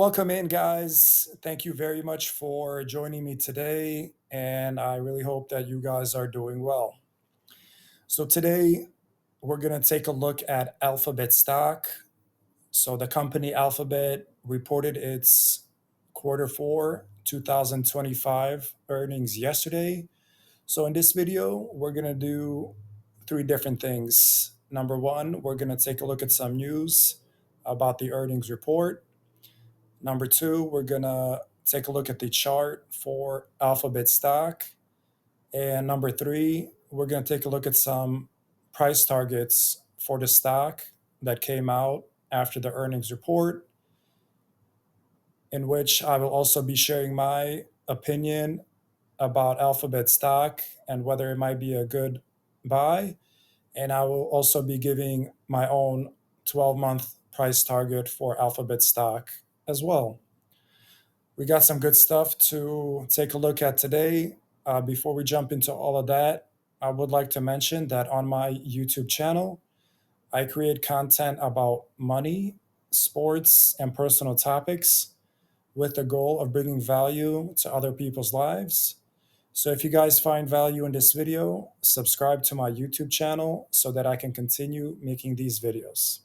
Welcome in, guys. Thank you very much for joining me today, and I really hope that you guys are doing well. So, today we're going to take a look at Alphabet stock. So, the company Alphabet reported its quarter four 2025 earnings yesterday. So, in this video, we're going to do three different things. Number one, we're going to take a look at some news about the earnings report. Number two, we're gonna take a look at the chart for Alphabet stock. And number three, we're gonna take a look at some price targets for the stock that came out after the earnings report, in which I will also be sharing my opinion about Alphabet stock and whether it might be a good buy. And I will also be giving my own 12-month price target for Alphabet stock as well. We got some good stuff to take a look at today. Before we jump into all of that, I would like to mention that on my YouTube channel, I create content about money, sports, and personal topics with the goal of bringing value to other people's lives. So if you guys find value in this video, subscribe to my YouTube channel so that I can continue making these videos.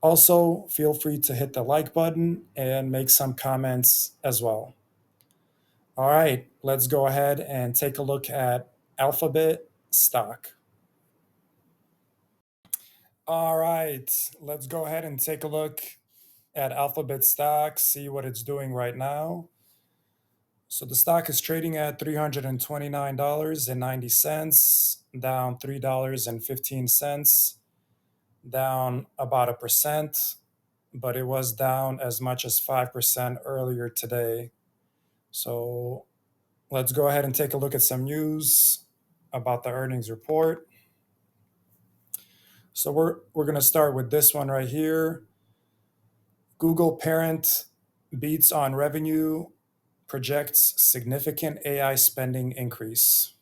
Also, feel free to hit the like button and make some comments as well. All right, let's go ahead and take a look at Alphabet stock. All right, let's go ahead and take a look at Alphabet stock, see what it's doing right now. So the stock is trading at $329.90, down $3.15, down about 1%, but it was down as much as 5% earlier today. So let's go ahead and take a look at some news about the earnings report. So we're going to start with this one right here. Google parent beats on revenue, projects significant AI spending increase.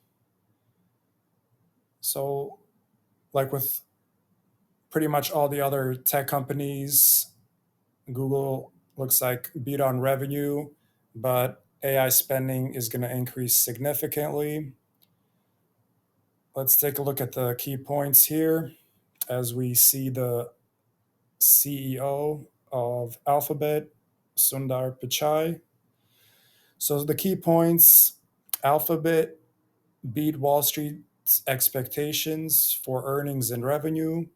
So, like with pretty much all the other tech companies, Google looks like beat on revenue, but AI spending is going to increase significantly. Let's take a look at the key points here as we see the CEO of Alphabet, Sundar Pichai. So the key points: Alphabet beat Wall Street's expectations for earnings and revenue.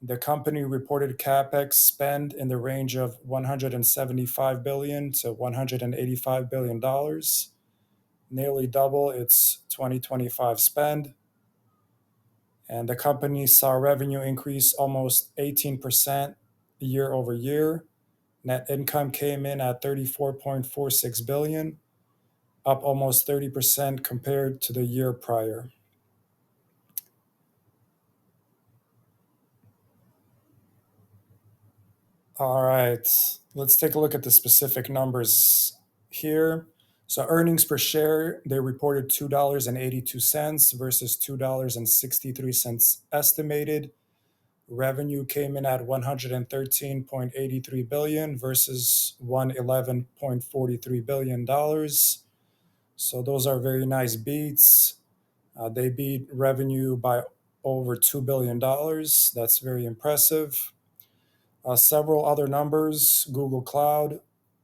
The company reported capex spend in the range of $175 billion to $185 billion, nearly double its 2025 spend. And the company saw revenue increase almost 18% year over year. Net income came in at 34.46 billion, up almost 30% compared to the year prior. All right, let's take a look at the specific numbers here. So earnings per share, they reported $2.82 versus $2.63 estimated. Revenue came in at 113.83 billion versus 111.43 billion dollars. So those are very nice beats. They beat revenue by over $2 billion. That's very impressive. Several other numbers: Google Cloud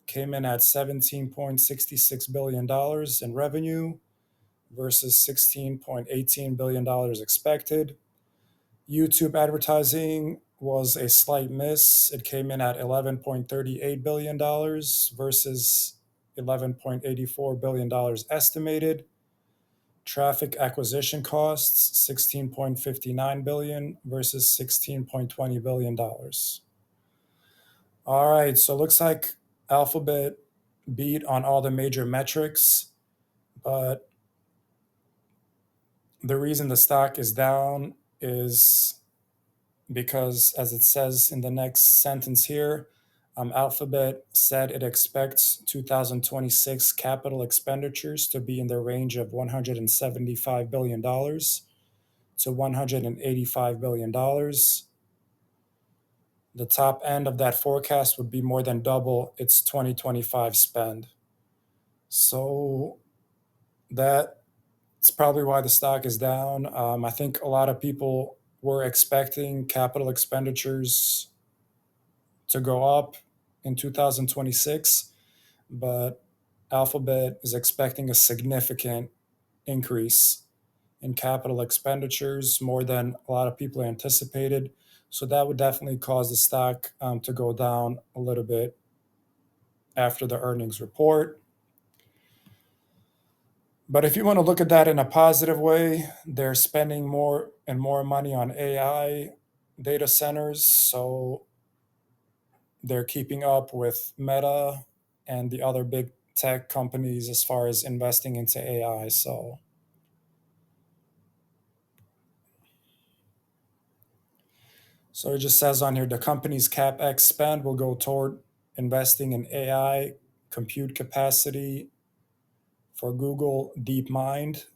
came in at $17.66 billion in revenue versus $16.18 billion expected. YouTube advertising was a slight miss. It came in at $11.38 billion versus $11.84 billion estimated. Traffic acquisition costs $16.59 billion versus $16.20 billion. All right, so it looks like Alphabet beat on all the major metrics, but the reason the stock is down is because, as it says in the next sentence here, Alphabet said it expects 2026 capital expenditures to be in the range of $175 billion to $185 billion. The top end of that forecast would be more than double its 2025 spend. So that's probably why the stock is down. I think a lot of people were expecting capital expenditures to go up in 2026, but Alphabet is expecting a significant increase in capital expenditures, more than a lot of people anticipated. So that would definitely cause the stock to go down a little bit after the earnings report. But if you want to look at that in a positive way, they're spending more and more money on AI data centers. So they're keeping up with Meta and the other big tech companies as far as investing into AI. So it just says on here the company's CapEx spend will go toward investing in AI compute capacity for Google DeepMind.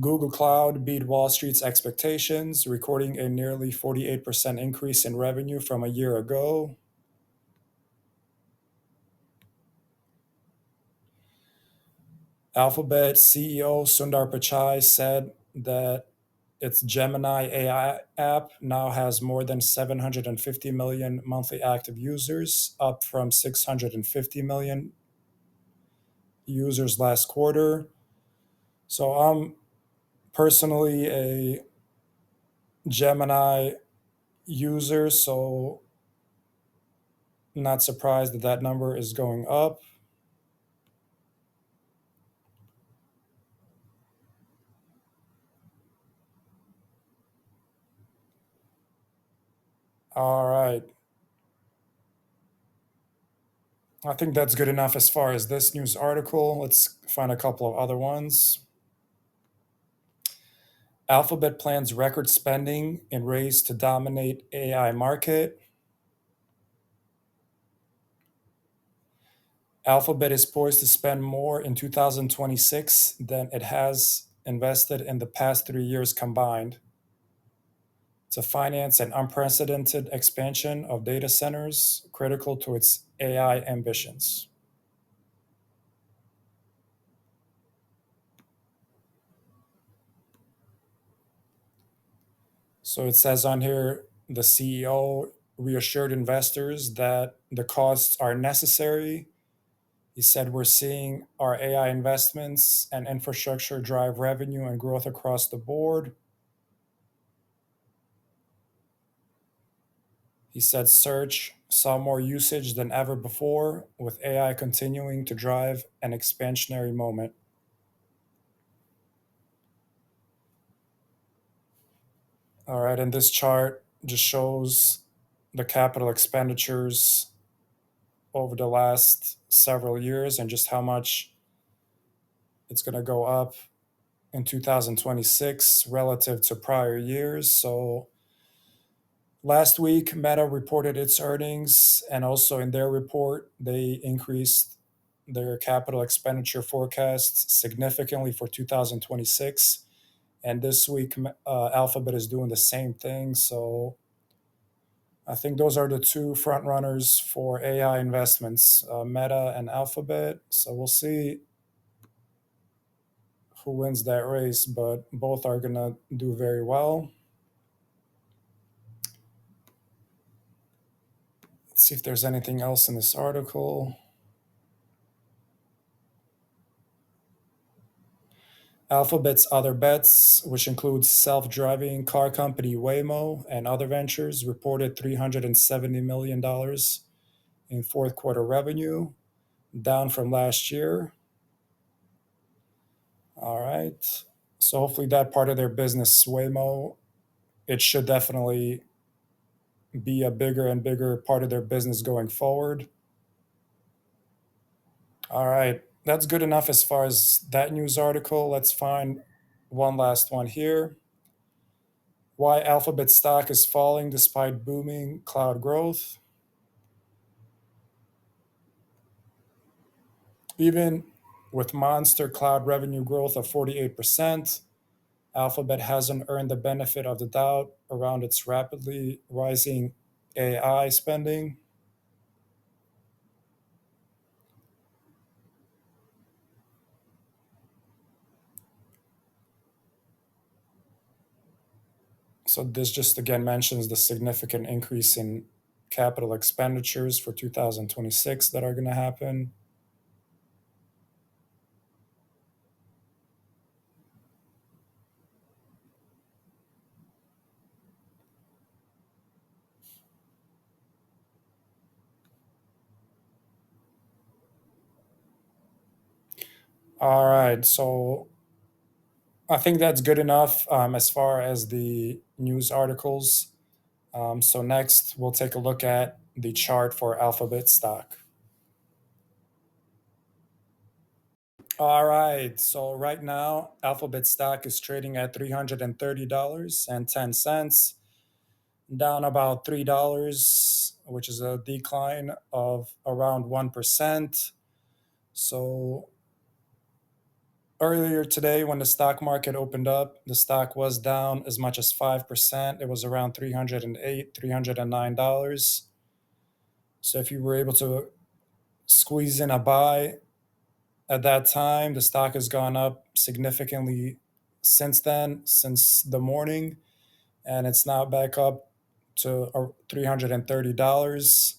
Google Cloud beat Wall Street's expectations, recording a nearly 48% increase in revenue from a year ago. Alphabet CEO Sundar Pichai said that its Gemini AI app now has more than 750 million monthly active users, up from 650 million users last quarter. So I'm personally a Gemini user, so not surprised that that number is going up. All right. I think that's good enough as far as this news article. Let's find a couple of other ones. Alphabet plans record spending in race to dominate AI market. Alphabet is poised to spend more in 2026 than it has invested in the past 3 years combined to finance an unprecedented expansion of data centers critical to its AI ambitions. So it says on here the CEO reassured investors that the costs are necessary. He said, "We're seeing our AI investments and infrastructure drive revenue and growth across the board." He said, "Search saw more usage than ever before, with AI continuing to drive an expansionary moment." All right, and this chart just shows the capital expenditures over the last several years and just how much it's going to go up in 2026 relative to prior years. So last week, Meta reported its earnings, and also in their report, they increased their capital expenditure forecasts significantly for 2026. And this week, Alphabet is doing the same thing. So I think those are the two front runners for AI investments, Meta and Alphabet. So we'll see who wins that race, but both are going to do very well. Let's see if there's anything else in this article. Alphabet's other bets, which includes self-driving car company Waymo and other ventures, reported $370 million dollars in fourth quarter revenue, down from last year. All right. So hopefully that part of their business, Waymo, it should definitely be a bigger and bigger part of their business going forward. All right. That's good enough as far as that news article. Let's find one last one here. Why Alphabet stock is falling despite booming cloud growth. Even With monster cloud revenue growth of 48%, Alphabet hasn't earned the benefit of the doubt around its rapidly rising AI spending. So, this just again mentions the significant increase in capital expenditures for 2026 that are going to happen. All right. So, I think that's good enough as far as the news articles. So, next, we'll take a look at the chart for Alphabet stock. All right. So, right now, Alphabet stock is trading at $330.10, down about $3, which is a decline of around 1%. So, earlier today, when the stock market opened up, the stock was down as much as 5%. It was around $308, $309. So if you were able to squeeze in a buy at that time, the stock has gone up significantly since then, since the morning, and it's now back up to $330.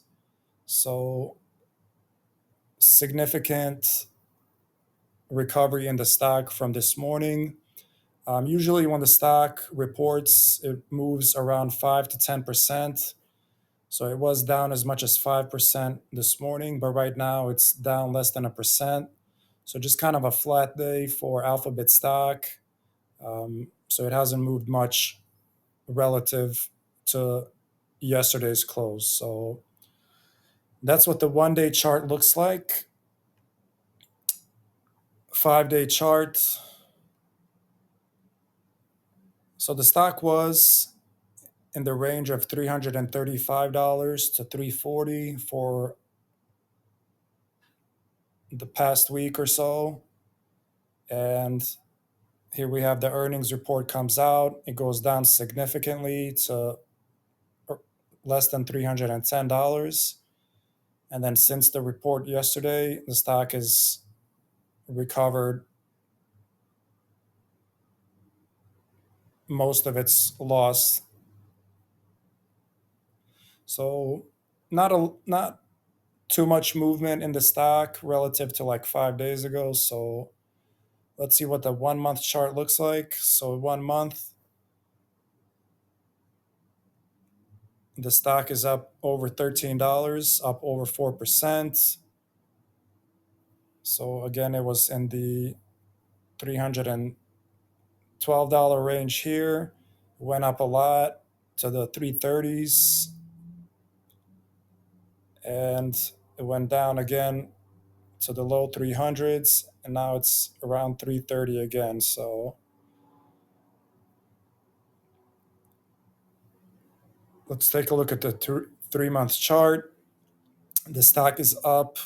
So significant recovery in the stock from this morning. Usually, when the stock reports, it moves around 5 to 10%. So it was down as much as 5% this morning, but right now it's down less than a percent. So just kind of a flat day for Alphabet stock. So it hasn't moved much relative to yesterday's close. So that's what the 1 day chart looks like. 5 day chart. So the stock was in the range of $335 to $340 for the past week or so. And here we have the earnings report comes out. It goes down significantly to less than $310. And then since the report yesterday, the stock has recovered most of its loss. So not too much movement in the stock relative to like 5 days ago. So let's see what the 1 month chart looks like. So 1 month, the stock is up over $13, up over 4%. So again, it was in the $312 range here, went up a lot to the 330s, and it went down again to the low 300s, and now it's around 330 again. So let's take a look at the 3 month chart. The stock is up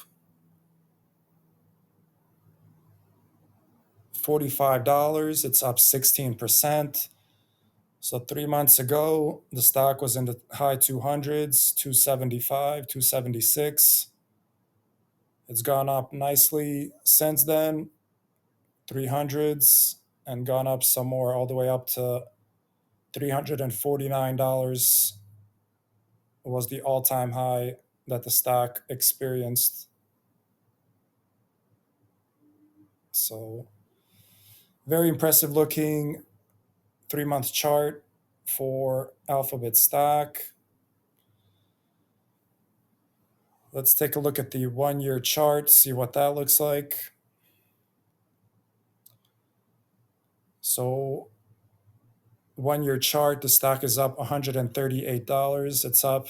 $45. It's up 16%. So 3 months ago, the stock was in the high 200s, 275, 276. It's gone up nicely since then, 300s, and gone up some more all the way up to $349 was the all-time high that the stock experienced. So very impressive looking 3 month chart for Alphabet stock. Let's take a look at the 1 year chart, see what that looks like. So 1 year chart, the stock is up $138. It's up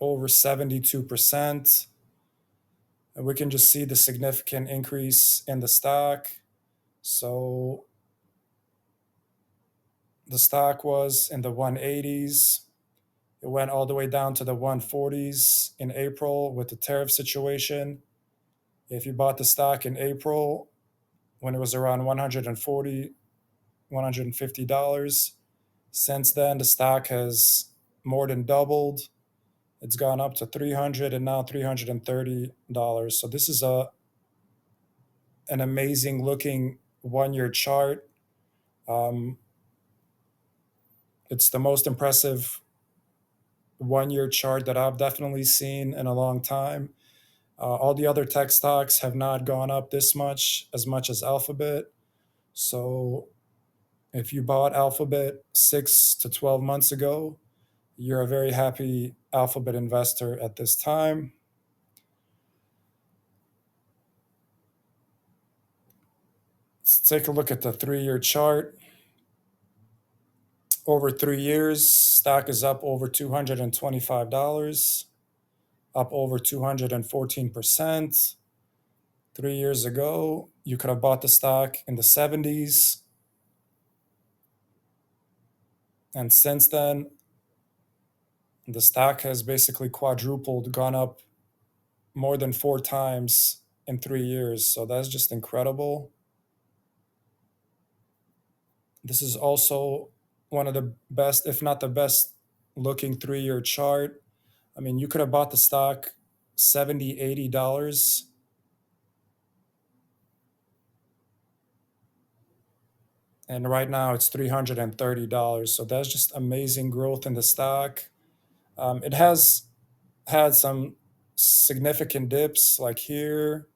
over 72%. And we can just see the significant increase in the stock. So the stock was in the 180s, It went all the way down to the 140s in April with the tariff situation. If you bought the stock in April when it was around 140, $150, since then the stock has more than doubled. It's gone up to 300 and now $330. So this is a an amazing looking 1 year chart. Um, it's the most impressive 1 year chart that I've definitely seen in a long time. All the other tech stocks have not gone up this much as Alphabet. So if you bought Alphabet 6 to 12 months ago, you're a very happy Alphabet investor at this time. Let's take a look at the 3 year chart. Over 3 years, stock is up over $225, up over 214%. 3 years ago, you could have bought the stock in the 70s. And since then, the stock has basically quadrupled, gone up more than 4 times in 3 years. So that's just incredible. This is also one of the best, if not the best, looking 3 year chart. I mean, you could have bought the stock 70, $80, and right now it's $330. So that's just amazing growth in the stock. It has had some significant dips, like here,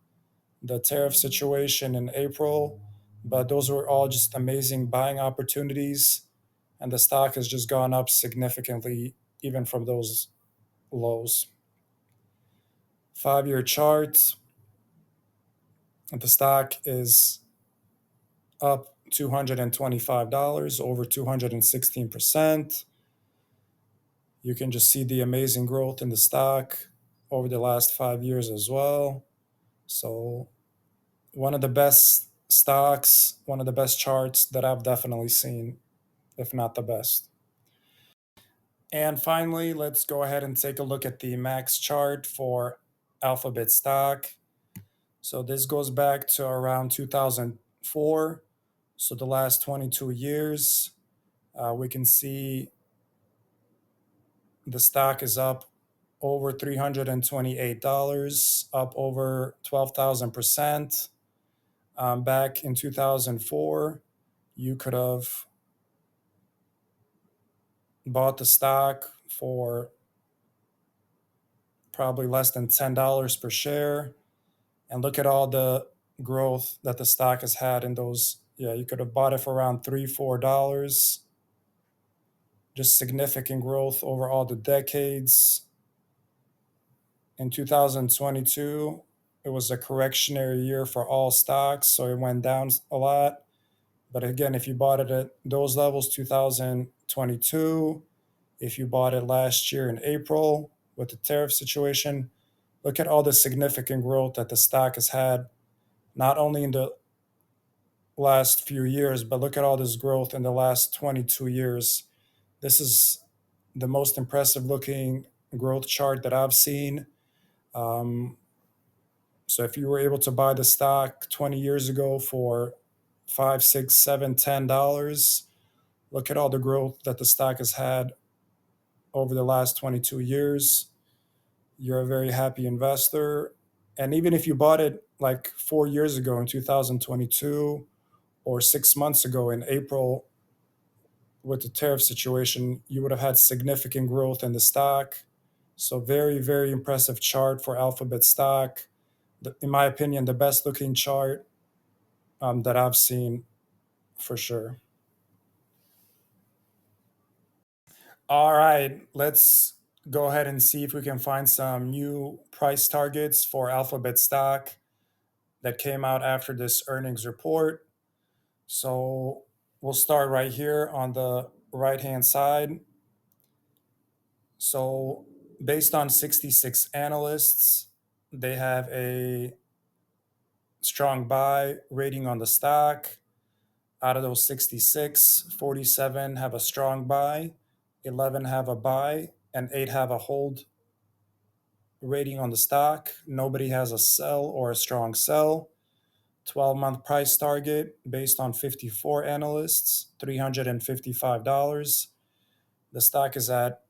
the tariff situation in April, but those were all just amazing buying opportunities. And the stock has just gone up significantly, even from those lows. 5 year chart, the stock is up $225, over 216%. You can just see the amazing growth in the stock over the last 5 years as well. So, one of the best stocks, one of the best charts that I've definitely seen, if not the best. And finally, let's go ahead and take a look at the max chart for Alphabet stock. So, this goes back to around 2004. So, the last 22 years, we can see the stock is up over $328, up over 12,000%. Back in 2004, you could have bought the stock for probably less than $10 per share. And look at all the growth that the stock has had in those. Yeah, you could have bought it for around $3, $4. Just significant growth over all the decades. In 2022, it was a correctionary year for all stocks, so it went down a lot. But again, if you bought it at those levels, 2022, if you bought it last year in April with the tariff situation, look at all the significant growth that the stock has had, not only in the last few years, but look at all this growth in the last 22 years. This is the most impressive looking growth chart that I've seen. Um, so if you were able to buy the stock 20 years ago for 5, 6, 7, $10, look at all the growth that the stock has had over the last 22 years. You're a very happy investor. And even if you bought it like 4 years ago in 2022 or 6 months ago in April with the tariff situation, you would have had significant growth in the stock. So, very, very impressive chart for Alphabet stock. In my opinion, the best looking chart that I've seen for sure. All right, let's go ahead and see if we can find some new price targets for Alphabet stock that came out after this earnings report. So we'll start right here on the right hand side. So, based on 66 analysts, they have a strong buy rating on the stock. Out of those 66, 47 have a strong buy, 11 have a buy, and 8 have a hold rating on the stock. Nobody has a sell or a strong sell. 12-month price target based on 54 analysts, $355. The stock is at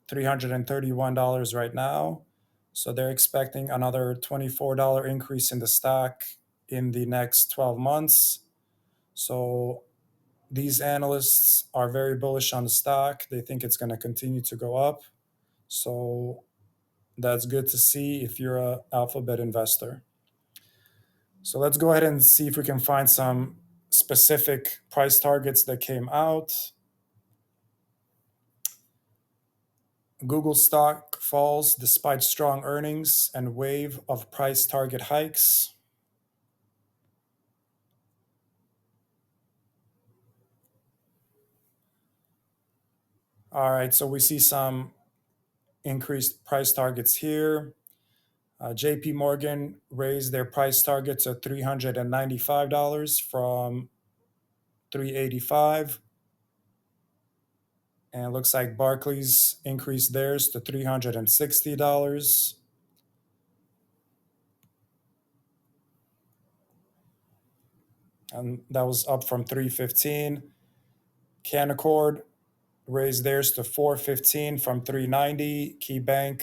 $331 right now. So they're expecting another $24 increase in the stock in the next 12 months. So these analysts are very bullish on the stock. They think it's going to continue to go up. So that's good to see if you're a Alphabet investor. So let's go ahead and see if we can find some specific price targets that came out. Google stock falls despite strong earnings and wave of price target hikes. All right, so we see some increased price targets here. JP Morgan raised their price target to $395 from $385. And it looks like Barclays increased theirs to $360. And that was up from 315. Canaccord raised theirs to 415 from 390. KeyBank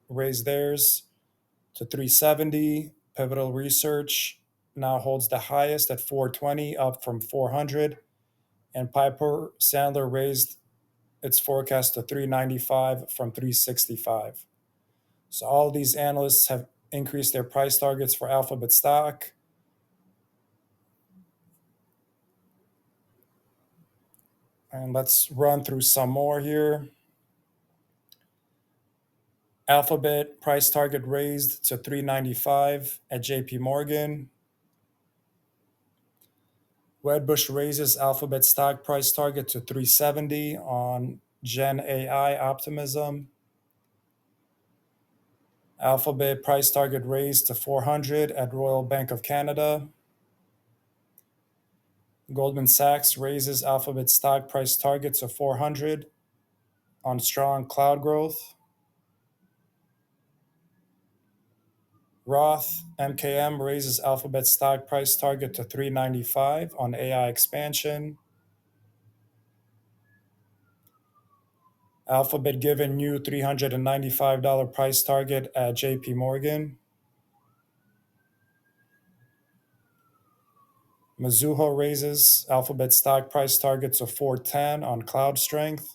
raised theirs to 370. Pivotal Research now holds the highest at 420, up from 400. And Piper Sandler raised its forecast to 395 from 365. So all these analysts have increased their price targets for Alphabet stock. And let's run through some more here. Alphabet price target raised to 395 at JP Morgan. Wedbush raises Alphabet stock price target to 370 on Gen AI optimism. Alphabet price target raised to 400 at Royal Bank of Canada. Goldman Sachs raises Alphabet stock price target to 400 on strong cloud growth. Roth MKM raises Alphabet stock price target to 395 on AI expansion. Alphabet given new $395 price target at JP Morgan. Mizuho raises Alphabet stock price target to 410 on cloud strength.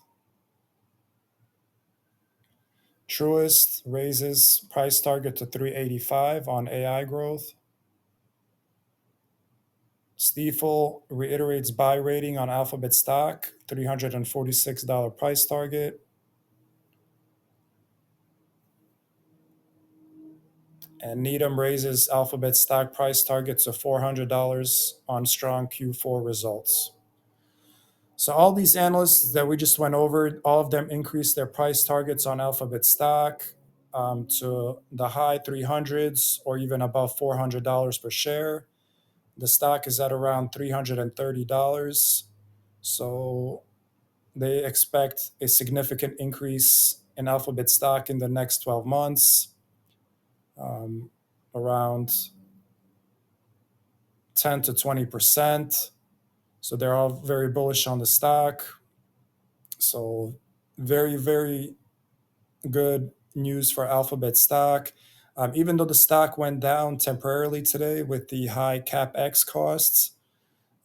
Truist raises price target to 385 on AI growth. Stifel reiterates buy rating on Alphabet stock, $346 price target. And Needham raises Alphabet stock price target to $400 on strong Q4 results. So all these analysts that we just went over, all of them increased their price targets on Alphabet stock to the high 300s or even above $400 per share. The stock is at around $330. So they expect a significant increase in Alphabet stock in the next 12 months, around 10 to 20%. So they're all very bullish on the stock. So very, very good news for Alphabet stock. Even though the stock went down temporarily today with the high CapEx costs,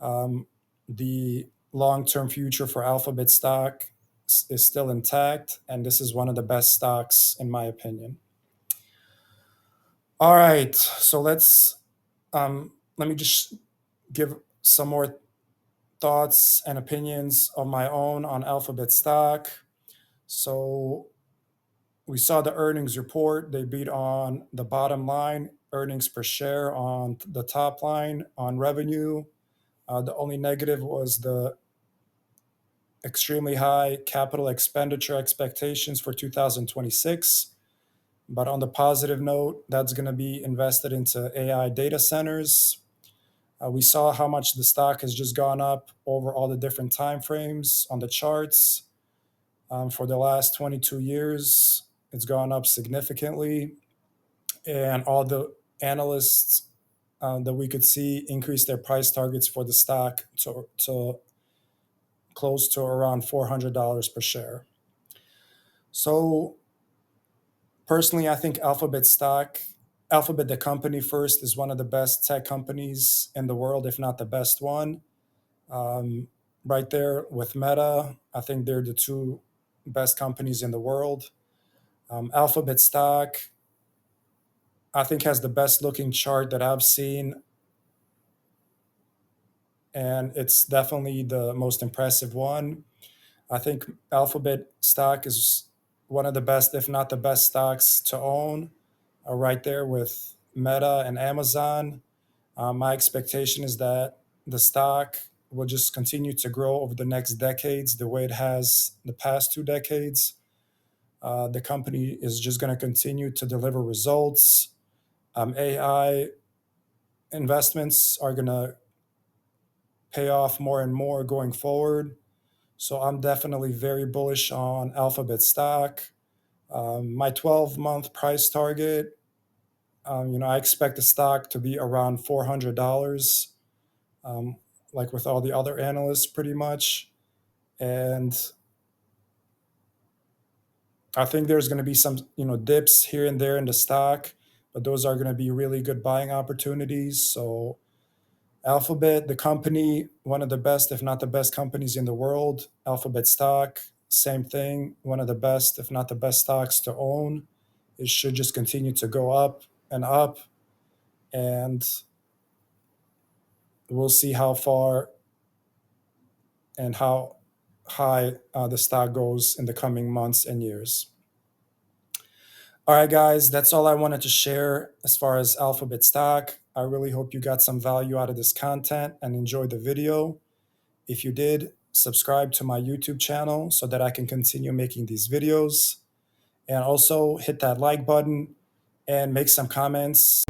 the long-term future for Alphabet stock is still intact, and this is one of the best stocks in my opinion. All right, so let me just give some more thoughts and opinions of my own on Alphabet stock. So we saw the earnings report. They beat on the bottom line, earnings per share on the top line, on revenue. The only negative was the extremely high capital expenditure expectations for 2026. But on the positive note, that's going to be invested into AI data centers. We saw how much the stock has just gone up over all the different time frames on the charts. For the last 22 years, it's gone up significantly, and all the analysts that we could see increase their price targets for the stock to close to around $400 per share. So personally, I think Alphabet, the company first, is one of the best tech companies in the world, if not the best one. Um, right there with Meta, I think they're the two best companies in the world. Alphabet stock, I think, has the best looking chart that I've seen, and it's definitely the most impressive one. I think Alphabet stock is one of the best, if not the best, stocks to own, right there with Meta and Amazon. My expectation is that the stock will just continue to grow over the next decades the way it has the past 2 decades. The company is just going to continue to deliver results. AI investments are going to pay off more and more going forward. So I'm definitely very bullish on Alphabet stock. My 12-month price target, I expect the stock to be around $400, um, like with all the other analysts, pretty much. And I think there's going to be some, dips here and there in the stock, but those are going to be really good buying opportunities. So Alphabet, the company, one of the best, if not the best companies in the world. Alphabet stock, same thing, one of the best, if not the best stocks to own. It should just continue to go up and up, and we'll see how far and how high the stock goes in the coming months and years. All right, guys, that's all I wanted to share as far as Alphabet stock. I really hope you got some value out of this content and enjoyed the video. If you did, subscribe to my YouTube channel so that I can continue making these videos. And also hit that like button and make some comments.